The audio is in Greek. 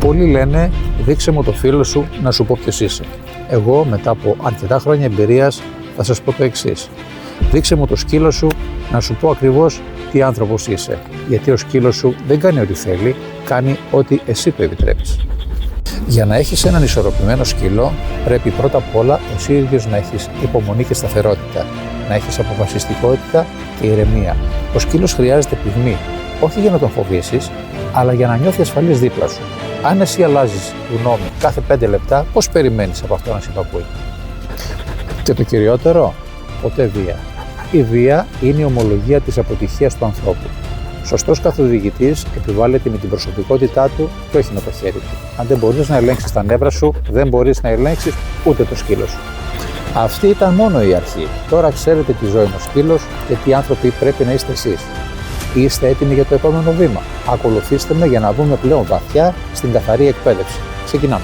Πολλοί λένε δείξε μου το φίλο σου να σου πω ποιος είσαι. Εγώ μετά από αρκετά χρόνια εμπειρίας θα σας πω το εξής. Δείξε μου το σκύλο σου να σου πω ακριβώς τι άνθρωπος είσαι. Γιατί ο σκύλος σου δεν κάνει ό,τι θέλει, κάνει ό,τι εσύ του επιτρέπεις. Για να έχεις έναν ισορροπημένο σκύλο, πρέπει πρώτα απ' όλα εσύ ίδιος να έχεις υπομονή και σταθερότητα, να έχεις αποφασιστικότητα και ηρεμία. Ο σκύλος χρειάζεται πυγμή, όχι για να τον φοβήσεις, αλλά για να νιώθει ασφαλής δίπλα σου. Αν εσύ αλλάζεις γνώμη κάθε 5 λεπτά, πώς περιμένεις από αυτό να σε υπακούει? Και το κυριότερο, ποτέ βία. Η βία είναι η ομολογία της αποτυχίας του ανθρώπου. Σωστός καθοδηγητής επιβάλλεται με την προσωπικότητά του και όχι με το χέρι του. Αν δεν μπορείς να ελέγξεις τα νεύρα σου, δεν μπορείς να ελέγξεις ούτε το σκύλο σου. Αυτή ήταν μόνο η αρχή. Τώρα ξέρετε τι ζωή είναι ο σκύλος και τι άνθρωποι πρέπει να είστε εσείς. Είστε έτοιμοι για το επόμενο βήμα? Ακολουθήστε με για να δούμε πλέον βαθιά στην καθαρή εκπαίδευση. Ξεκινάμε.